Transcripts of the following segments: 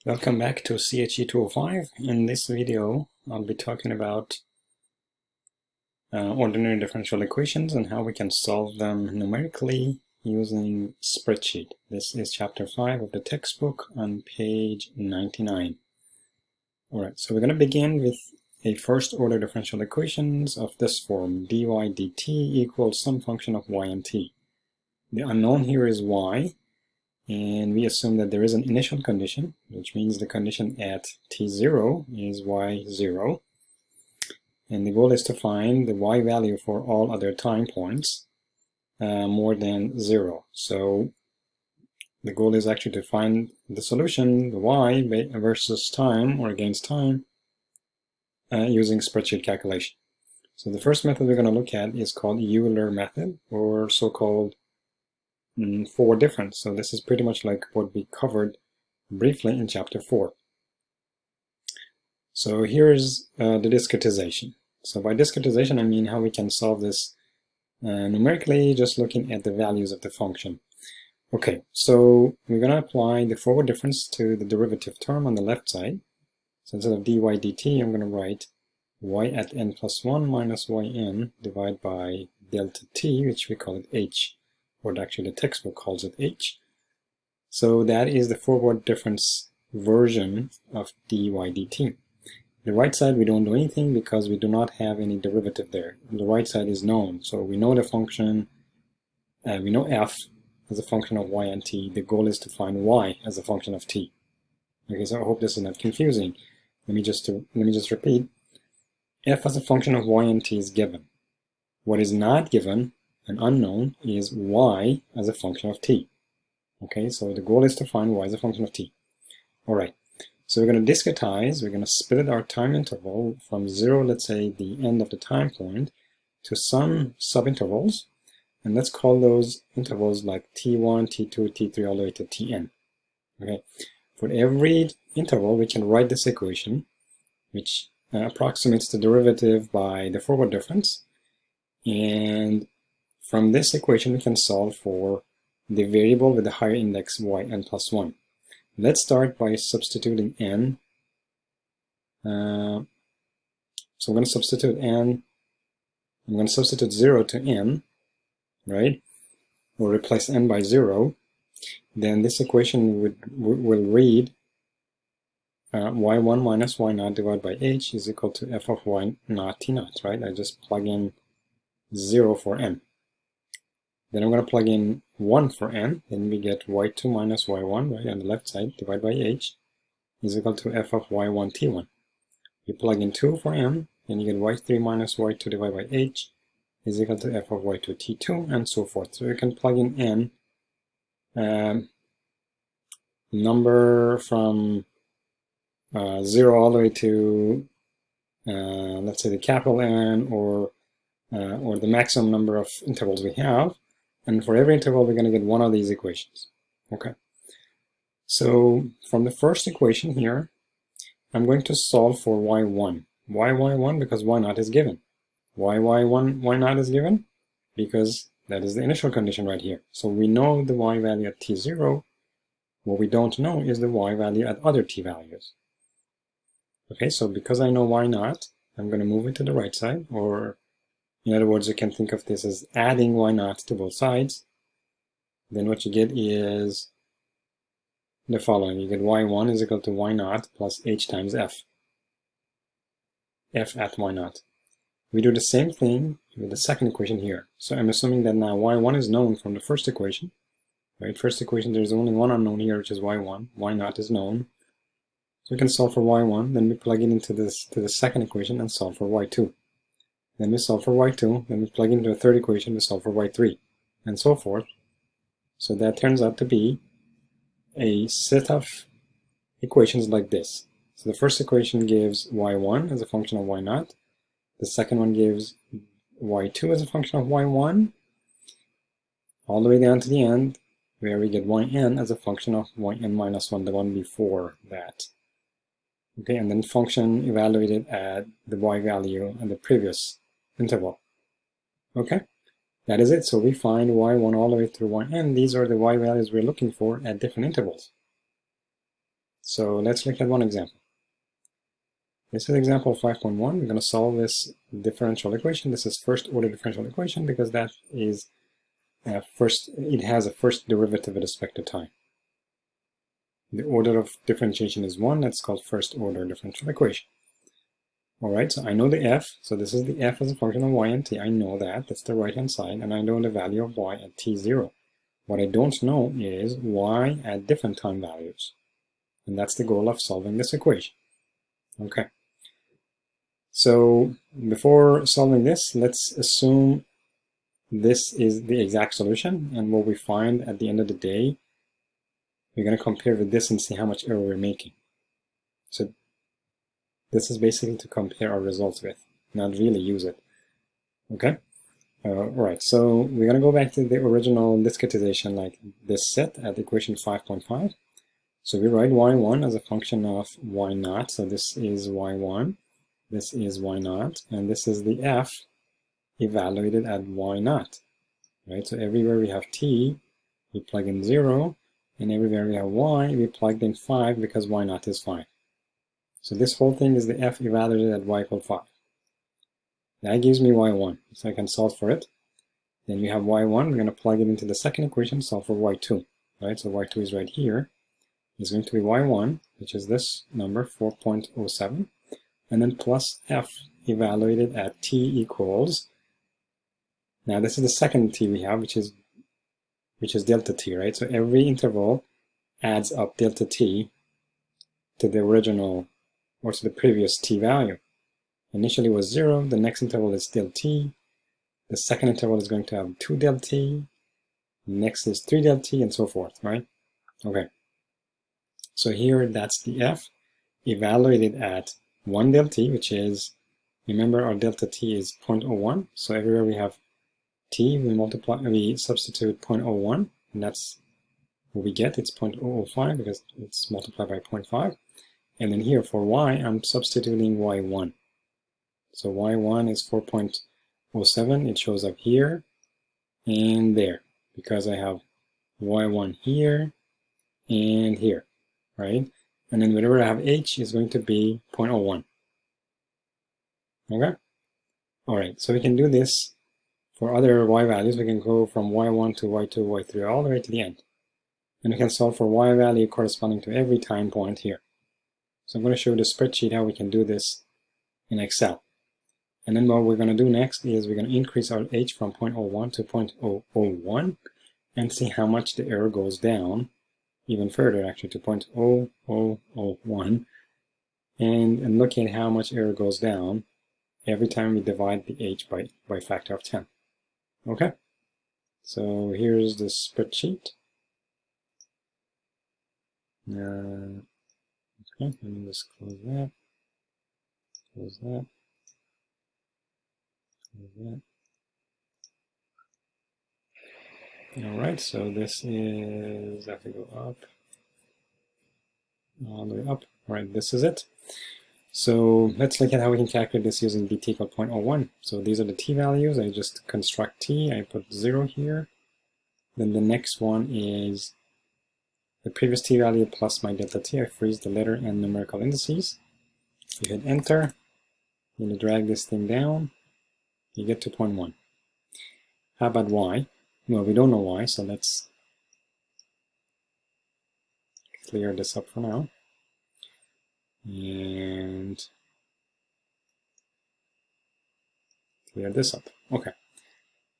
Welcome back to che205. In this video, I'll be talking about ordinary differential equations and how we can solve them numerically using spreadsheet. This is chapter 5 of the textbook on page 99. Alright, so we're going to begin with a first order differential equations of this form: dy dt equals some function of y and t. The unknown here is y, and we assume that there is an initial condition, which means the condition at t0 is y0, and the goal is to find the y value for all other time points more than 0. So the goal is actually to find the solution, the y versus time or against time, using spreadsheet calculation. So the first method we're going to look at is called Euler Method, or so-called forward difference. So this is pretty much like what we covered briefly in chapter 4. So here's the discretization. So by discretization I mean how we can solve this numerically, just looking at the values of the function. Okay, so we're going to apply the forward difference to the derivative term on the left side. So instead of dy dt, I'm going to write y at n plus 1 minus yn divided by delta t, which we call it h. Or actually the textbook calls it h. So that is the forward difference version of dy dt. The right side we don't do anything because we do not have any derivative there. The right side is known, so we know the function, we know f as a function of y and t. The goal is to find y as a function of t. Okay, so I hope this is not confusing. Let me just repeat. F as a function of y and t is given. What is not given, an unknown, is y as a function of t. Okay, so the goal is to find y as a function of t. Alright, so we're going to discretize, we're going to split our time interval from 0, let's say the end of the time point, to some subintervals, and let's call those intervals like t1, t2, t3, all the way to tn. Okay, for every interval we can write this equation, which approximates the derivative by the forward difference, and from this equation we can solve for the variable with the higher index y n plus 1. Let's start by substituting n. So I'm going to substitute n. I'm going to substitute 0 to n, right? We'll replace n by 0. Then this equation will read y1 minus y0 divided by h is equal to f of y naught t naught, right? I just plug in 0 for n. Then I'm going to plug in 1 for n, then we get y2 minus y1, right, on the left side, divided by h, is equal to f of y1 t1. You plug in 2 for n, then you get y3 minus y2 divided by h is equal to f of y2 t2, and so forth. So you can plug in n, number from 0 all the way to, let's say, the capital N, or the maximum number of intervals we have. And for every interval, we're going to get one of these equations. Okay. So from the first equation here, I'm going to solve for y1. Why y1? Because y0 is given. Why y0 is given? Because that is the initial condition right here. So we know the y value at t0. What we don't know is the y value at other t values. Okay, so because I know y0, I'm going to move it to the right side, or in other words, you can think of this as adding y0 to both sides. Then what you get is the following. You get y1 is equal to y0 plus h times f. F at y0. We do the same thing with the second equation here. So I'm assuming that now y1 is known from the first equation. Right? First equation, there's only one unknown here, which is y1. y0 is known. So we can solve for y1. Then we plug it into the second equation and solve for y2. Then we solve for y2, then we plug into a third equation, we solve for y3, and so forth. So that turns out to be a set of equations like this. So the first equation gives y1 as a function of y0. The second one gives y2 as a function of y1, all the way down to the end, where we get yn as a function of yn minus 1, the one before that. Okay, and then function evaluated at the y value and the previous interval. Okay, that is it. So we find y1 all the way through yn. These are the y values we're looking for at different intervals. So let's look at one example. This is example 5.1. We're going to solve this differential equation. This is first order differential equation because that is it has a first derivative with respect to time. The order of differentiation is 1. That's called first order differential equation. All right, so I know the f. So this is the f as a function of y and t. I know that. That's the right-hand side. And I know the value of y at t0. What I don't know is y at different time values. And that's the goal of solving this equation. Okay. So before solving this, let's assume this is the exact solution. And what we find at the end of the day, we're going to compare with this and see how much error we're making. So this is basically to compare our results with, not really use it. Okay? Alright, so we're going to go back to the original discretization like this set at equation 5.5. So we write y1 as a function of y0. So this is y1, this is y0, and this is the f evaluated at y0. Right? So everywhere we have t, we plug in 0, and everywhere we have y, we plugged in 5 because y0 is 5. So this whole thing is the f evaluated at y equal 5. That gives me y1, so I can solve for it. Then we have y1, we're going to plug it into the second equation, solve for y2. Right, so y2 is right here. It's going to be y1, which is this number, 4.07, and then plus f evaluated at t equals, now this is the second t we have, which is delta t, right? So every interval adds up delta t to the original, or to the previous t value. Initially was 0, the next interval is delta t, the second interval is going to have 2 delta t, next is 3 delta t, and so forth, right? Okay. So here, that's the f evaluated at 1 delta t, which is, remember our delta t is 0.01, so everywhere we have t, we substitute 0.01, and that's what we get. It's 0.005 because it's multiplied by 0.5. And then here for y, I'm substituting y1. So y1 is 4.07. It shows up here and there because I have y1 here and here, right? And then whenever I have h is going to be 0.01. Okay? All right, so we can do this for other y values. We can go from y1 to y2, y3, all the way to the end. And we can solve for y value corresponding to every time point here. So I'm going to show you the spreadsheet how we can do this in Excel. And then what we're going to do next is we're going to increase our h from 0.01 to 0.001 and see how much the error goes down, even further actually to 0.0001, and look at how much error goes down every time we divide the h by a factor of 10. Okay, so here's the spreadsheet. Okay, let me just close that, close that, close that. Alright, so this is, I have to go up, all the way up. Alright, this is it. So let's look at how we can calculate this using dt equal 0.01. So these are the t values. I just construct t, I put 0 here. Then the next one is the previous t value plus my delta t. I freeze the letter and numerical indices. You hit enter. You're going to drag this thing down. You get to 0.1. How about y? Well, we don't know y, so let's clear this up for now. And clear this up. Okay.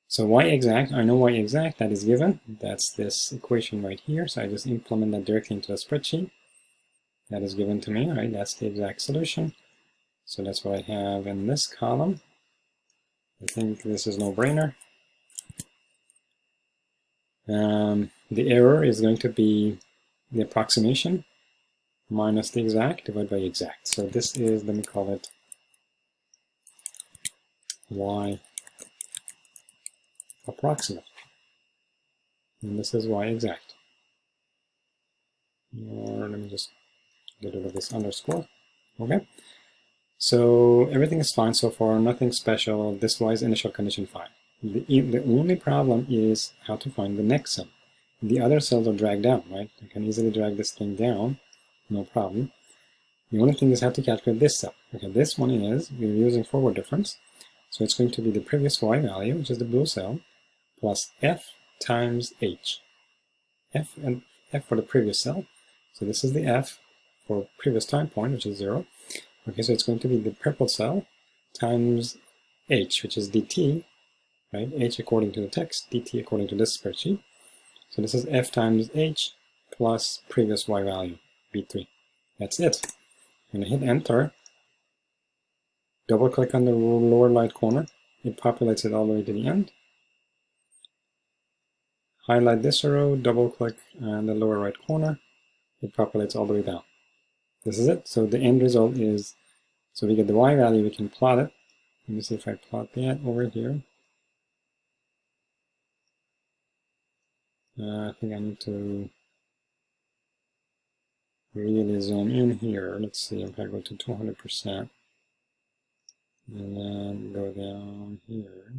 So y exact, I know y exact, that is given. That's this equation right here. So I just implement that directly into the spreadsheet. That is given to me, right? That's the exact solution. So that's what I have in this column. I think this is no-brainer. The error is going to be the approximation minus the exact divided by exact. So this is, let me call it y approximate. And this is y exact. Or let me just get rid of this underscore. Okay. So everything is fine so far, nothing special. This y is initial condition 5. The only problem is how to find the next cell. The other cells are dragged down, right? I can easily drag this thing down no problem. The only thing is how to calculate this cell. Okay, this one is, we're using forward difference, so it's going to be the previous y value, which is the blue cell, plus f times h. F and f for the previous cell, so this is the f for previous time point, which is 0. Okay, so it's going to be the purple cell times h, which is dt, right? H according to the text, dt according to this spreadsheet. So this is f times h plus previous y value, b3. That's it. I'm going to hit enter, double click on the lower right corner, it populates it all the way to the end. Highlight this arrow, double click on the lower right corner, it populates all the way down. This is it. So the end result is, so we get the y value, we can plot it. Let me see if I plot that over here. I think I need to really zoom in here. Let's see if I go to 200% and then go down here.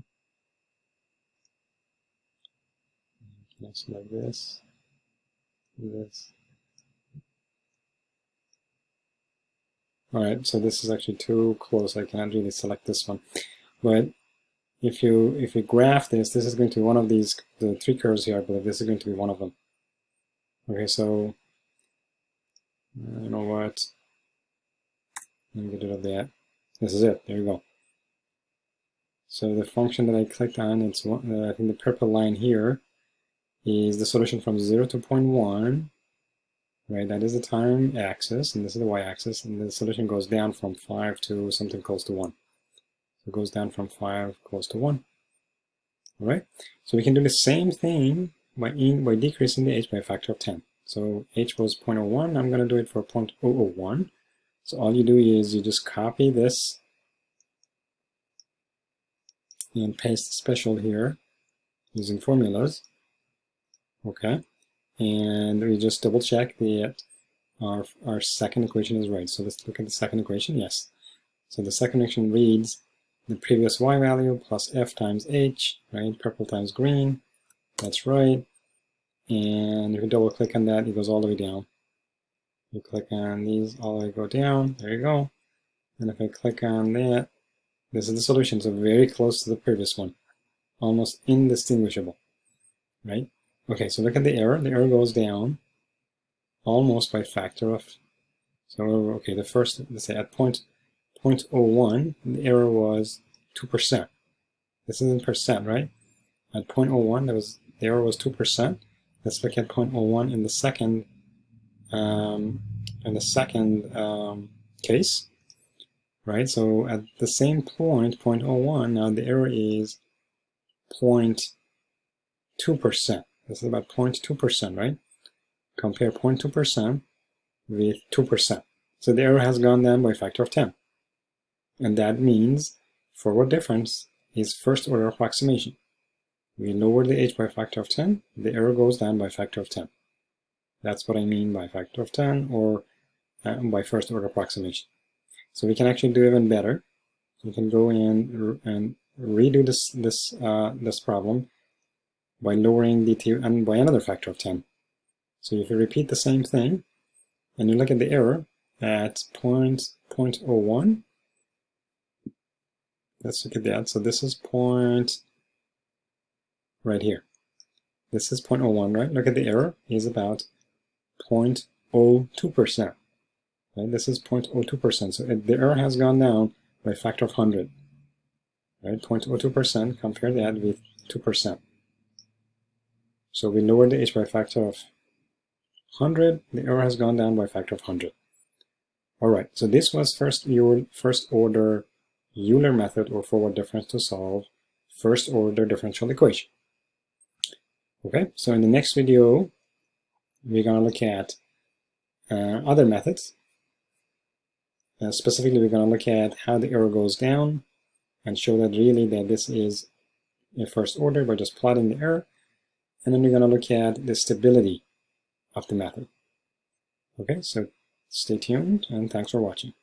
Can I select this? This. Alright, so this is actually too close. I cannot really select this one. But if you graph this, this is going to be one of these, the three curves here, I believe this is going to be one of them. Okay, so you know what? Let me get rid of that. This is it. There you go. So the function that I clicked on, it's one, I think the purple line here is the solution from 0 to 0.1. Right, that is the time axis, and this is the y-axis, and the solution goes down from 5 to something close to 1. So it goes down from 5 close to 1. All right, so we can do the same thing by decreasing the h by a factor of 10. So h was 0.01, I'm going to do it for 0.001. So all you do is you just copy this and paste special here using formulas. Okay. And we just double check that our second equation is right. So let's look at the second equation. Yes. So the second equation reads the previous y value plus f times h, right? Purple times green. That's right. And if you double click on that, it goes all the way down. You click on these, all the way go down. There you go. And if I click on that, this is the solution. So very close to the previous one. Almost indistinguishable, right? Okay, so look at the error. The error goes down almost by a factor of, so okay, the first, let's say at 0.01, the error was 2%. This is in percent, right? At 0.01, the error was 2%. Let's look at 0.01 in the second, case, right? So at the same point, 0.01, now the error is 0.2%. This is about 0.2%, right? Compare 0.2% with 2%. So the error has gone down by a factor of 10. And that means forward difference is first order approximation. We lower the h by a factor of 10, the error goes down by a factor of 10. That's what I mean by factor of 10 or by first order approximation. So we can actually do even better. We can go in and redo this problem by lowering dt and by another factor of 10. So if you repeat the same thing and you look at the error at 0.01, let's look at that. So this is right here. This is 0.01, right? Look at the error is about 0.02%. Right? This is 0.02%. So the error has gone down by a factor of 100. Right? 0.02%, compare that with 2%. So we lowered the h by a factor of 100, the error has gone down by a factor of 100. Alright, so this was first order Euler method or forward difference to solve first order differential equation. Okay, so in the next video, we're going to look at other methods. Specifically, we're going to look at how the error goes down and show that really that this is a first order by just plotting the error. And then we're going to look at the stability of the method. Okay, so stay tuned and thanks for watching.